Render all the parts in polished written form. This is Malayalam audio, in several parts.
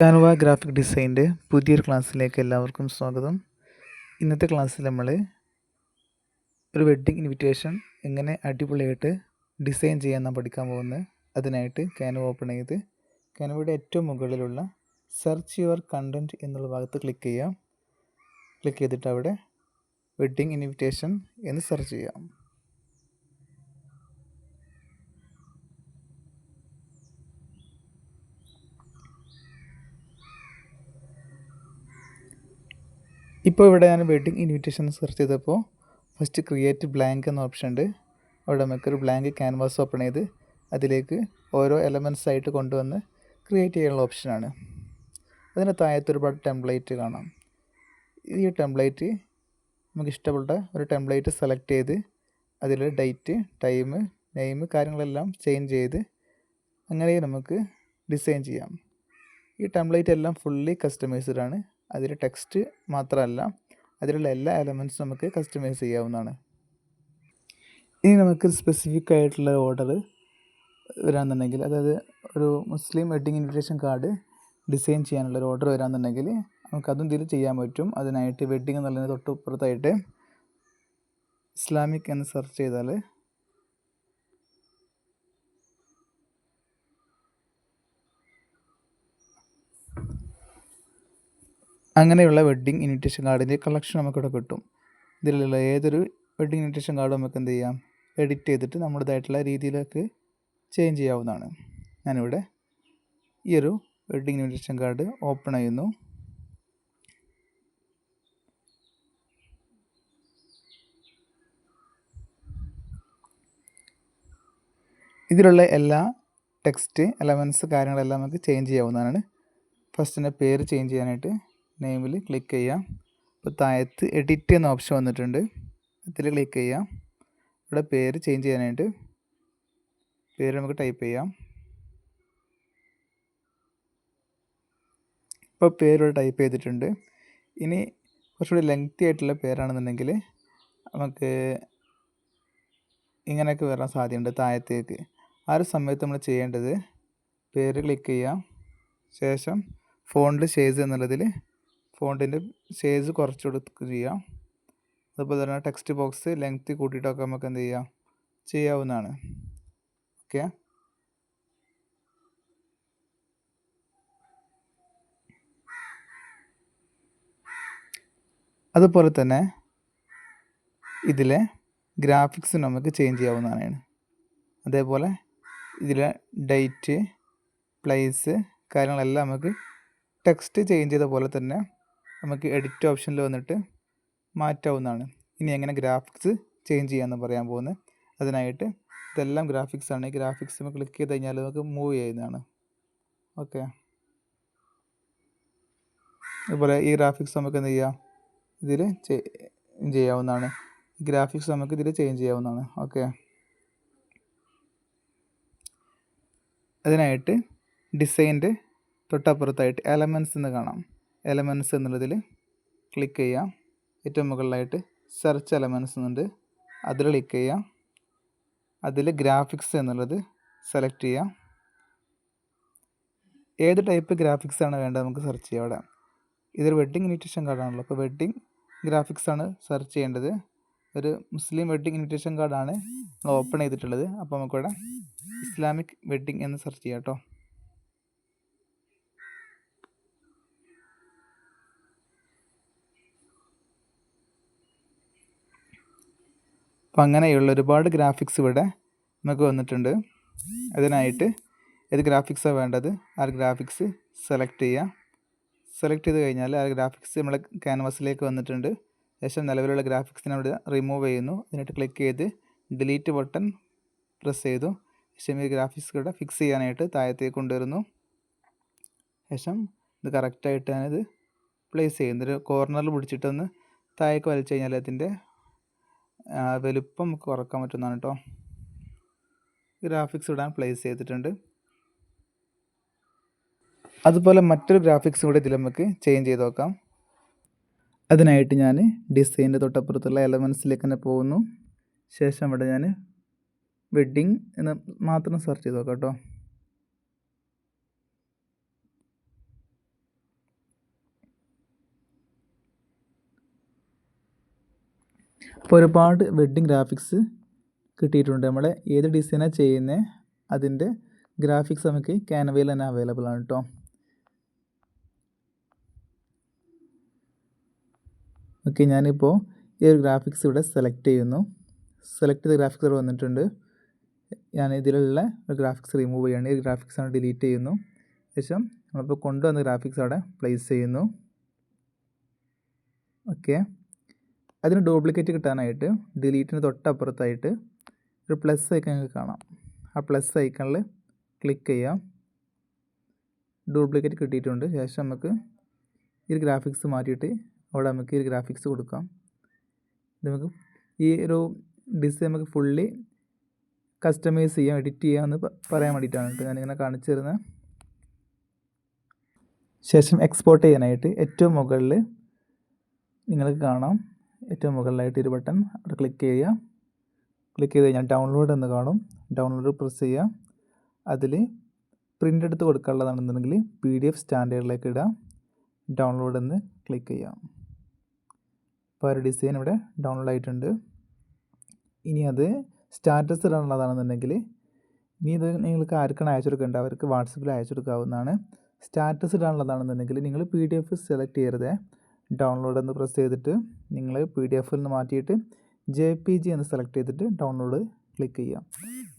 കാൻവ ഗ്രാഫിക് ഡിസൈൻ്റെ പുതിയൊരു ക്ലാസ്സിലേക്ക് എല്ലാവർക്കും സ്വാഗതം. ഇന്നത്തെ ക്ലാസ്സിൽ നമ്മൾ ഒരു വെഡ്ഡിങ് ഇൻവിറ്റേഷൻ എങ്ങനെ അടിപൊളിയായിട്ട് ഡിസൈൻ ചെയ്യാമെന്നാണ് പഠിക്കാൻ പോകുന്നത്. അതിനായിട്ട് കാൻവ ഓപ്പൺ ചെയ്ത് കാൻവയുടെ ഏറ്റവും മുകളിലുള്ള സെർച്ച് യുവർ കണ്ടൻറ്റ് എന്നുള്ള ഭാഗത്ത് ക്ലിക്ക് ചെയ്യാം. ക്ലിക്ക് ചെയ്തിട്ട് അവിടെ വെഡ്ഡിങ് ഇൻവിറ്റേഷൻ എന്ന് സെർച്ച് ചെയ്യാം. ഇപ്പോൾ ഇവിടെ ഞാൻ വെഡ്ഡിങ് ഇൻവിറ്റേഷൻ സെർച്ച് ചെയ്തപ്പോൾ ഫസ്റ്റ് ക്രിയേറ്റ് ബ്ലാങ്ക് എന്ന ഓപ്ഷൻ ഉണ്ട്. അവിടെ നമുക്കൊരു ബ്ലാങ്ക് ക്യാൻവാസ് ഓപ്പൺ ചെയ്ത് അതിലേക്ക് ഓരോ എലമെൻറ്റ്സ് ആയിട്ട് കൊണ്ടുവന്ന് ക്രിയേറ്റ് ചെയ്യാനുള്ള ഓപ്ഷനാണ്. അതിന് താഴത്ത് ഒരുപാട് ടെംപ്ലേറ്റ് കാണാം. ഈ ടെംപ്ലേറ്റ് നമുക്ക് ഇഷ്ടപ്പെട്ട ഒരു ടെംപ്ലേറ്റ് സെലക്ട് ചെയ്ത് അതിൽ ഡേറ്റ്, ടൈം, നെയിം കാര്യങ്ങളെല്ലാം ചേഞ്ച് ചെയ്ത് അങ്ങനെ നമുക്ക് ഡിസൈൻ ചെയ്യാം. ഈ ടെംപ്ലേറ്റ് എല്ലാം ഫുള്ളി കസ്റ്റമൈസ്ഡ് ആണ്. അതിൽ ടെക്സ്റ്റ് മാത്രമല്ല, അതിലുള്ള എല്ലാ എലമെൻറ്റ്സും നമുക്ക് കസ്റ്റമൈസ് ചെയ്യാവുന്നതാണ്. ഇനി നമുക്ക് സ്പെസിഫിക് ആയിട്ടുള്ള ഓർഡർ വരാമെന്നുണ്ടെങ്കിൽ, അതായത് ഒരു മുസ്ലിം വെഡ്ഡിങ് ഇൻവിറ്റേഷൻ കാർഡ് ഡിസൈൻ ചെയ്യാനുള്ള ഒരു ഓർഡർ വരാമെന്നുണ്ടെങ്കിൽ നമുക്കതും ഇതിൽ ചെയ്യാൻ പറ്റും. അതിനായിട്ട് വെഡ്ഡിങ് എന്നുള്ളതിന് തൊട്ടുപുറത്തായിട്ട് ഇസ്ലാമിക് എന്ന് സെർച്ച് ചെയ്താൽ അങ്ങനെയുള്ള വെഡ്ഡിങ് ഇൻവിറ്റേഷൻ കാർഡിൻ്റെ കളക്ഷൻ നമുക്കിവിടെ കിട്ടും. ഇതിലുള്ള ഏതൊരു വെഡ്ഡിങ് ഇൻവിറ്റേഷൻ കാർഡ് നമുക്ക് എന്ത് ചെയ്യാം, എഡിറ്റ് ചെയ്തിട്ട് നമ്മുടേതായിട്ടുള്ള രീതിയിലേക്ക് ചേഞ്ച് ചെയ്യാവുന്നതാണ്. ഞാനിവിടെ ഈ ഒരു വെഡ്ഡിങ് ഇൻവിറ്റേഷൻ കാർഡ് ഓപ്പൺ ചെയ്യുന്നു. ഇതിലുള്ള എല്ലാ ടെക്സ്റ്റ്, എലമെൻറ്റ്സ് കാര്യങ്ങളെല്ലാം നമുക്ക് ചേഞ്ച് ചെയ്യാവുന്നതാണ്. ഫസ്റ്റിൻ്റെ പേര് ചേഞ്ച് ചെയ്യാനായിട്ട് നെയിമിൽ ക്ലിക്ക് ചെയ്യാം. ഇപ്പോൾ താഴത്ത് എഡിറ്റ് എന്ന ഓപ്ഷൻ വന്നിട്ടുണ്ട്, അതിൽ ക്ലിക്ക് ചെയ്യാം. ഇവിടെ പേര് ചേഞ്ച് ചെയ്യാനായിട്ട് പേര് നമുക്ക് ടൈപ്പ് ചെയ്യാം. ഇപ്പോൾ പേര് ടൈപ്പ് ചെയ്തിട്ടുണ്ട്. ഇനി കുറച്ചുകൂടി ലെങ്തി ആയിട്ടുള്ള പേരാണെന്നുണ്ടെങ്കിൽ നമുക്ക് ഇങ്ങനെയൊക്കെ വരാൻ സാധ്യതയുണ്ട് താഴത്തേക്ക്. ആ ഒരു സമയത്ത് നമ്മൾ ചെയ്യേണ്ടത് പേര് ക്ലിക്ക് ചെയ്യാം. ശേഷം ഫോണ്ട് സൈസ് എന്നുള്ളതിൽ ഫോണ്ടിൻ്റെ സൈസ് കുറച്ച് കൊടുക്കുക ചെയ്യാം. അതുപോലെ തന്നെ ടെക്സ്റ്റ് ബോക്സ് ലെങ്ത് കൂട്ടിയിട്ടൊക്കെ നമുക്ക് എന്ത് ചെയ്യാം, ചെയ്യാവുന്നതാണ്. ഓക്കെ, അതുപോലെ തന്നെ ഇതിലെ ഗ്രാഫിക്സ് നമുക്ക് ചേഞ്ച് ചെയ്യാവുന്നതാണ്. അതേപോലെ ഇതിലെ ഡേറ്റ്, പ്ലേസ് കാര്യങ്ങളെല്ലാം നമുക്ക് ടെക്സ്റ്റ് ചേഞ്ച് ചെയ്ത പോലെ തന്നെ നമുക്ക് എഡിറ്റ് ഓപ്ഷനിൽ വന്നിട്ട് മാറ്റാവുന്നതാണ്. ഇനി എങ്ങനെ ഗ്രാഫിക്സ് ചേഞ്ച് ചെയ്യാമെന്ന് പറയാൻ പോകുന്നത്. അതിനായിട്ട് ഇതെല്ലാം ഗ്രാഫിക്സ് ആണ്. ഈ ഗ്രാഫിക്സ് നമ്മൾ ക്ലിക്ക് ചെയ്ത് കഴിഞ്ഞാൽ നമുക്ക് മൂവ് ചെയ്യുന്നതാണ്. ഓക്കെ, അതുപോലെ ഈ ഗ്രാഫിക്സ് നമുക്ക് എന്ത് ചെയ്യാം, ഇതിൽ ചെയ്യാവുന്നതാണ്. ഗ്രാഫിക്സ് നമുക്ക് ഇതിൽ ചേഞ്ച് ചെയ്യാവുന്നതാണ്. ഓക്കെ, അതിനായിട്ട് ഡിസൈൻ്റെ തൊട്ടപ്പുറത്തായിട്ട് എലമെൻറ്റ്സ് എന്ന് കാണാം. എലമെൻറ്റ്സ് എന്നുള്ളതിൽ ക്ലിക്ക് ചെയ്യാം. ഏറ്റവും മുകളിലായിട്ട് സെർച്ച് എലമെൻറ്റ്സ് എന്നുണ്ട്, അതിൽ ക്ലിക്ക് ചെയ്യാം. അതിൽ ഗ്രാഫിക്സ് എന്നുള്ളത് സെലക്ട് ചെയ്യാം. ഏത് ടൈപ്പ് ഗ്രാഫിക്സ് ആണ് വേണ്ടത് നമുക്ക് സെർച്ച് ചെയ്യാം. അവിടെ ഇതൊരു വെഡ്ഡിങ് ഇൻവിറ്റേഷൻ കാർഡാണല്ലോ, അപ്പോൾ വെഡ്ഡിങ് ഗ്രാഫിക്സ് ആണ് സെർച്ച് ചെയ്യേണ്ടത്. ഒരു മുസ്ലിം വെഡ്ഡിങ് ഇൻവിറ്റേഷൻ കാർഡാണ് നമ്മൾ ഓപ്പൺ ചെയ്തിട്ടുള്ളത്. അപ്പോൾ നമുക്കിവിടെ ഇസ്ലാമിക് വെഡ്ഡിങ് എന്ന് സെർച്ച് ചെയ്യാം കേട്ടോ. അപ്പോൾ അങ്ങനെയുള്ള ഒരുപാട് ഗ്രാഫിക്സ് ഇവിടെ നമുക്ക് വന്നിട്ടുണ്ട്. അതിനായിട്ട് ഏത് ഗ്രാഫിക്സാണ് വേണ്ടത് ആ ഗ്രാഫിക്സ് സെലക്ട് ചെയ്യുക. സെലക്ട് ചെയ്ത് കഴിഞ്ഞാൽ ആ ഗ്രാഫിക്സ് നമ്മളെ ക്യാൻവാസിലേക്ക് വന്നിട്ടുണ്ട്. ശേഷം നിലവിലുള്ള ഗ്രാഫിക്സിനെ അവിടെ റിമൂവ് ചെയ്യുന്നു. എന്നിട്ട് ക്ലിക്ക് ചെയ്ത് ഡിലീറ്റ് ബട്ടൺ പ്രസ് ചെയ്തു. ശേഷം ഈ ഗ്രാഫിക്സ് ഇവിടെ ഫിക്സ് ചെയ്യാനായിട്ട് താഴത്തേക്ക് കൊണ്ടുവരുന്നു. ശേഷം ഇത് കറക്റ്റായിട്ട് ഞാനിത് പ്ലേസ് ചെയ്യുന്നു. ഒരു കോർണറിൽ പിടിച്ചിട്ടൊന്ന് താഴേക്ക് വലിച്ചു കഴിഞ്ഞാൽ അതിൻ്റെ വലുപ്പം നമുക്ക് കുറക്കാൻ പറ്റുന്നതാണ് കേട്ടോ. ഗ്രാഫിക്സ് ഇടാൻ പ്ലേസ് ചെയ്തിട്ടുണ്ട്. അതുപോലെ മറ്റൊരു ഗ്രാഫിക്സ് കൂടെ ഇതിൽ നമുക്ക് ചേഞ്ച് ചെയ്ത് നോക്കാം. അതിനായിട്ട് ഞാൻ ഡിസൈനിൻ്റെ തൊട്ടപ്പുറത്തുള്ള എലമെൻറ്റ്സിലേക്ക് തന്നെ പോകുന്നു. ശേഷം ഇവിടെ ഞാൻ വെഡ്ഡിങ് എന്ന് മാത്രം സെർച്ച് ചെയ്ത് നോക്കാം കേട്ടോ. അപ്പോൾ ഒരുപാട് വെഡ്ഡിങ് ഗ്രാഫിക്സ് കിട്ടിയിട്ടുണ്ട്. നമ്മൾ ഏത് ഡിസൈനാണ് ചെയ്യുന്നത് അതിൻ്റെ ഗ്രാഫിക്സ് നമുക്ക് ക്യാൻവയിൽ തന്നെ അവൈലബിൾ ആണ് കേട്ടോ. ഓക്കെ, ഞാനിപ്പോൾ ഈ ഒരു ഗ്രാഫിക്സ് ഇവിടെ സെലക്ട് ചെയ്യുന്നു. സെലക്ട് ചെയ്ത ഗ്രാഫിക്സ് ഇവിടെ വന്നിട്ടുണ്ട്. ഞാൻ ഇതിലുള്ള ഒരു ഗ്രാഫിക്സ് റിമൂവ് ചെയ്യുകയാണ്. ഈ ഗ്രാഫിക്സ് ആണ് ഡിലീറ്റ് ചെയ്യുന്നു. ശേഷം നമ്മളിപ്പോൾ കൊണ്ടുവന്ന ഗ്രാഫിക്സ് അവിടെ പ്ലേസ് ചെയ്യുന്നു. ഓക്കെ, അതിന് ഡ്യൂപ്ലിക്കേറ്റ് കിട്ടാനായിട്ട് ഡിലീറ്റിന് തൊട്ടപ്പുറത്തായിട്ട് ഒരു പ്ലസ് ഐക്കൺ നിങ്ങൾക്ക് കാണാം. ആ പ്ലസ് ഐക്കണിൽ ക്ലിക്ക് ചെയ്യാം. ഡ്യൂപ്ലിക്കേറ്റ് കിട്ടിയിട്ടുണ്ട്. ശേഷം നമുക്ക് ഈ ഗ്രാഫിക്സ് മാറ്റിയിട്ട് അവിടെ നമുക്ക് ഈ ഗ്രാഫിക്സ് കൊടുക്കാം. ഇത് നമുക്ക് ഈ ഒരു ഡിസൈൻ നമുക്ക് ഫുള്ളി കസ്റ്റമൈസ് ചെയ്യാം, എഡിറ്റ് ചെയ്യാമെന്ന് പറയാൻ വേണ്ടിയിട്ടാണ് കേട്ടോ ഞാനിങ്ങനെ കാണിച്ചു തരുന്നത്. ശേഷം എക്സ്പോർട്ട് ചെയ്യാനായിട്ട് ഏറ്റവും മുകളിൽ നിങ്ങൾക്ക് കാണാം, ഏറ്റവും മുകളിലായിട്ട് ഒരു ബട്ടൺ അവിടെ ക്ലിക്ക് ചെയ്യുക. ക്ലിക്ക് ചെയ്ത് കഴിഞ്ഞാൽ ഡൗൺലോഡ് എന്ന് കാണും. ഡൗൺലോഡ് പ്രസ് ചെയ്യുക. അതിൽ പ്രിൻ്റ് എടുത്ത് കൊടുക്കാനുള്ളതാണെന്നുണ്ടെങ്കിൽ PDF സ്റ്റാൻഡേർഡിലേക്ക് ഇടുക. ഡൗൺലോഡ് എന്ന് ക്ലിക്ക് ചെയ്യാം. അപ്പോൾ ഒരു ഡിസൈൻ ഇവിടെ ഡൗൺലോഡ് ആയിട്ടുണ്ട്. ഇനി അത് സ്റ്റാറ്റസ് ഇടാനുള്ളതാണെന്നുണ്ടെങ്കിൽ ഇനി ഇത് നിങ്ങൾക്ക് ആർക്കാണ് അയച്ചു കൊടുക്കേണ്ടത് അവർക്ക് വാട്സപ്പിൽ അയച്ചു കൊടുക്കാവുന്നതാണ്. സ്റ്റാറ്റസ് ഇടാനുള്ളതാണെന്നുണ്ടെങ്കിൽ നിങ്ങൾ PDF സെലക്ട് ചെയ്യരുത്. ഡൗൺലോഡ് എന്ന് പ്രസ് ചെയ്തിട്ട് നിങ്ങൾ PDF നിന്ന് മാറ്റിയിട്ട് JPG എന്ന് സെലക്ട് ചെയ്തിട്ട് ഡൗൺലോഡ് ക്ലിക്ക് ചെയ്യാം.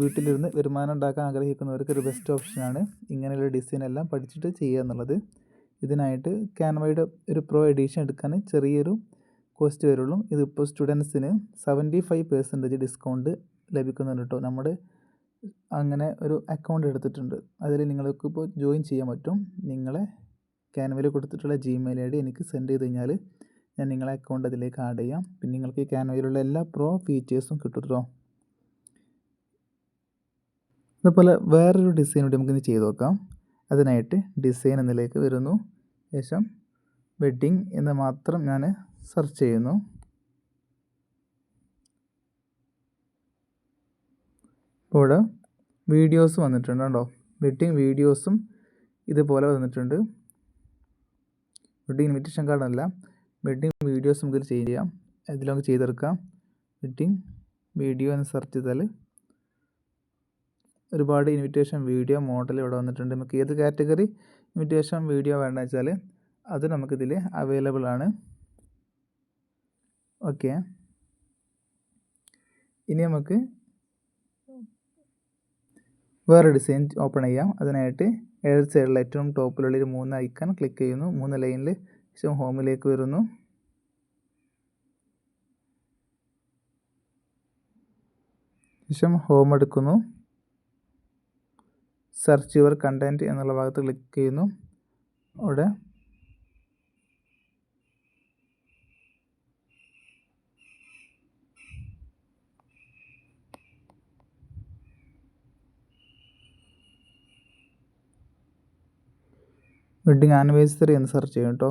വീട്ടിലിരുന്ന് വരുമാനം ഉണ്ടാക്കാൻ ആഗ്രഹിക്കുന്നവർക്ക് ഒരു ബെസ്റ്റ് ഓപ്ഷനാണ് ഇങ്ങനെയുള്ള ഡിസൈൻ എല്ലാം പഠിച്ചിട്ട് ചെയ്യുക എന്നുള്ളത്. ഇതിനായിട്ട് ക്യാൻവയുടെ ഒരു പ്രോ എഡിഷൻ എടുക്കാൻ ചെറിയൊരു കോസ്റ്റ് വരുള്ളൂ. ഇതിപ്പോൾ സ്റ്റുഡൻസിന് 75% ഡിസ്കൗണ്ട് ലഭിക്കുന്നുണ്ട് കേട്ടോ. നമ്മുടെ അങ്ങനെ ഒരു അക്കൗണ്ട് എടുത്തിട്ടുണ്ട്. അതിൽ നിങ്ങൾക്കിപ്പോൾ ജോയിൻ ചെയ്യാൻ പറ്റും. നിങ്ങളെ ക്യാൻവയിൽ കൊടുത്തിട്ടുള്ള Gmail ID എനിക്ക് സെൻഡ് ചെയ്ത് കഴിഞ്ഞാൽ ഞാൻ നിങ്ങളെ അക്കൗണ്ട് അതിലേക്ക് ആഡ് ചെയ്യാം. പിന്നെ നിങ്ങൾക്ക് ഈ ക്യാൻവയിലുള്ള എല്ലാ പ്രോ ഫീച്ചേഴ്സും കിട്ടും കേട്ടോ. അതുപോലെ വേറൊരു ഡിസൈൻ കൂടി നമുക്കിന്ന് ചെയ്ത് നോക്കാം. അതിനായിട്ട് ഡിസൈൻ എന്നതിലേക്ക് വരുന്നു. ശേഷം വെഡ്ഡിങ് എന്ന് മാത്രം ഞാൻ സെർച്ച് ചെയ്യുന്നു. ഇപ്പോൾ ഇവിടെ വീഡിയോസ് വന്നിട്ടുണ്ട് കേട്ടോ. വെഡ്ഡിങ് വീഡിയോസും ഇതുപോലെ വന്നിട്ടുണ്ട്. വെഡ്ഡിങ് ഇൻവിറ്റേഷൻ കാർഡല്ല, വെഡ്ഡിങ് വീഡിയോസ് നമുക്ക് ചേഞ്ച് ചെയ്യാം. ഇതിൽ നമുക്ക് ചെയ്തെടുക്കാം. വെഡ്ഡിങ് വീഡിയോ എന്ന് സെർച്ച് ചെയ്താൽ ഒരുപാട് ഇൻവിറ്റേഷൻ വീഡിയോ മോഡൽ ഇവിടെ വന്നിട്ടുണ്ട്. നമുക്ക് ഏത് കാറ്റഗറി ഇൻവിറ്റേഷൻ വീഡിയോ വേണ്ട വെച്ചാൽ അത് നമുക്കിതിൽ അവൈലബിൾ ആണ്. ഓക്കെ, ഇനി നമുക്ക് വേറെ ഡിസൈൻ ഓപ്പൺ ചെയ്യാം. അതിനായിട്ട് ഏത് സൈഡിൽ ഏറ്റവും ടോപ്പിലുള്ള ഒരു 3 ഐക്കൺ ക്ലിക്ക് ചെയ്യുന്നു. 3 ലൈനിൽ ശേഷം ഹോമിലേക്ക് വരുന്നു. ശേഷം ഹോം എടുക്കുന്നു. സെർച്ച് യുവർ കണ്ടൻറ്റ് എന്നുള്ള ഭാഗത്ത് ക്ലിക്ക് ചെയ്യുന്നു. അവിടെ വെഡ്ഡിങ് ആനിവേഴ്സറി എന്ന് സെർച്ച് ചെയ്യും കേട്ടോ.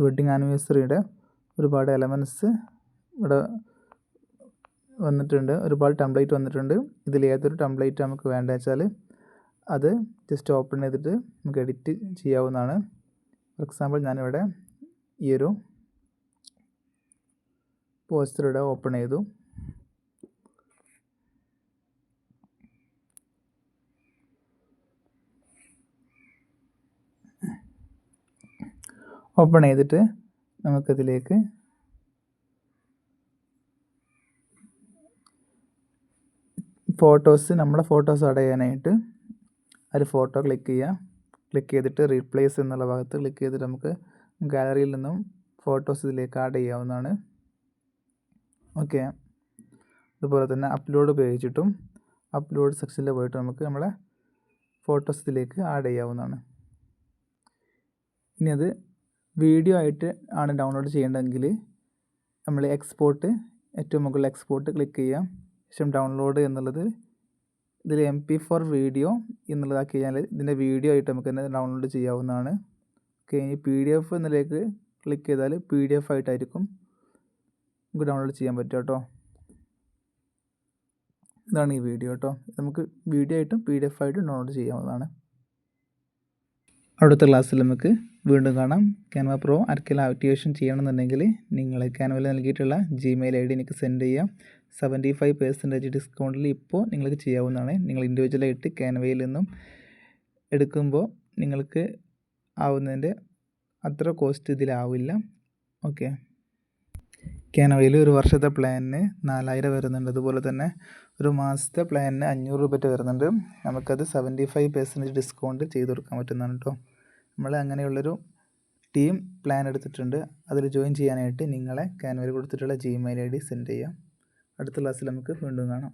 വെഡ്ഡിങ് ആനിവേഴ്സറിയുടെ ഒരുപാട് എലമെൻറ്റ്സ് ഇവിടെ വന്നിട്ടുണ്ട്. ഒരുപാട് ടെംപ്ലേറ്റ് വന്നിട്ടുണ്ട്. ഇതിൽ ഏതൊരു ടെംപ്ലേറ്റ് നമുക്ക് വേണ്ടത് വെച്ചാൽ അത് ജസ്റ്റ് ഓപ്പൺ ചെയ്തിട്ട് നമുക്ക് എഡിറ്റ് ചെയ്യാവുന്നതാണ്. ഫോർ എക്സാമ്പിൾ ഞാനിവിടെ ഈ ഒരു പോസ്റ്റർ ഇവിടെ ഓപ്പൺ ചെയ്തു. ഓപ്പൺ ചെയ്തിട്ട് നമുക്കതിലേക്ക് ഫോട്ടോസ്, നമ്മുടെ ഫോട്ടോസ് ആഡ് ചെയ്യാനായിട്ട് ഒരു ഫോട്ടോ ക്ലിക്ക് ചെയ്യുക. ക്ലിക്ക് ചെയ്തിട്ട് റീപ്ലേസ് എന്നുള്ള ഭാഗത്ത് ക്ലിക്ക് ചെയ്തിട്ട് നമുക്ക് ഗാലറിയിൽ നിന്നും ഫോട്ടോസ് ഇതിലേക്ക് ആഡ് ചെയ്യാവുന്നതാണ്. ഓക്കെ, അതുപോലെ തന്നെ അപ്ലോഡ് ഉപയോഗിച്ചിട്ടും അപ്ലോഡ് സെക്ഷനിൽ പോയിട്ട് നമുക്ക് നമ്മളെ ഫോട്ടോസ് ഇതിലേക്ക് ആഡ് ചെയ്യാവുന്നതാണ്. ഇനി അത് വീഡിയോ ആയിട്ട് ആണ് ഡൗൺലോഡ് ചെയ്യേണ്ടതെങ്കിൽ നമ്മൾ എക്സ്പോർട്ട്, ഏറ്റവും മുകളിൽ എക്സ്പോർട്ട് ക്ലിക്ക് ചെയ്യാം. ശേഷം ഡൗൺലോഡ് എന്നുള്ളത് ഇതിൽ MP4 വീഡിയോ എന്നുള്ളതാക്കി കഴിഞ്ഞാൽ ഇതിൻ്റെ വീഡിയോ ആയിട്ട് നമുക്ക് തന്നെ ഡൗൺലോഡ് ചെയ്യാവുന്നതാണ്. ഓക്കെ, ഇനി PDF എന്നതിലേക്ക് ക്ലിക്ക് ചെയ്താൽ PDF ആയിട്ടായിരിക്കും നമുക്ക് ഡൗൺലോഡ് ചെയ്യാൻ പറ്റുക കേട്ടോ. ഇതാണ് ഈ വീഡിയോ കേട്ടോ. നമുക്ക് വീഡിയോ ആയിട്ടും PDF ആയിട്ടും ഡൗൺലോഡ് ചെയ്യാവുന്നതാണ്. അടുത്ത ക്ലാസ്സിൽ നമുക്ക് വീണ്ടും കാണാം. ക്യാൻവ പ്രോ ആർക്കെങ്കിലും ആക്ടിവേഷൻ ചെയ്യണമെന്നുണ്ടെങ്കിൽ നിങ്ങൾ ക്യാൻവയിൽ നൽകിയിട്ടുള്ള ജിമെയിൽ ID എനിക്ക് സെൻഡ് ചെയ്യാം. 75% ഡിസ്കൗണ്ടിൽ ഇപ്പോൾ നിങ്ങൾക്ക് ചെയ്യാവുന്നതാണ്. നിങ്ങൾ ഇൻഡിവിജ്വലായിട്ട് ക്യാൻവയിൽ നിന്നും എടുക്കുമ്പോൾ നിങ്ങൾക്ക് ആവുന്നതിൻ്റെ അത്ര കോസ്റ്റ് ഇതിലാവില്ല. ഓക്കെ. ക്യാൻവയിൽ ഒരു വർഷത്തെ പ്ലാനിന് 4000 വരുന്നുണ്ട്. അതുപോലെ തന്നെ ഒരു മാസത്തെ പ്ലാനിന് 500 രൂപ വരുന്നുണ്ട്. നമുക്കത് 75% ഡിസ്കൗണ്ട് ചെയ്ത് കൊടുക്കാൻ പറ്റുന്നതാണ് കേട്ടോ. നമ്മൾ അങ്ങനെയുള്ളൊരു ടീം പ്ലാൻ എടുത്തിട്ടുണ്ട്. അതിൽ ജോയിൻ ചെയ്യാനായിട്ട് നിങ്ങളെ ക്യാൻവയിൽ കൊടുത്തിട്ടുള്ള ജിമെയിൽ ID സെൻഡ് ചെയ്യാം. അടുത്ത ക്ലാസ്സിൽ നമുക്ക് വീണ്ടും കാണാം.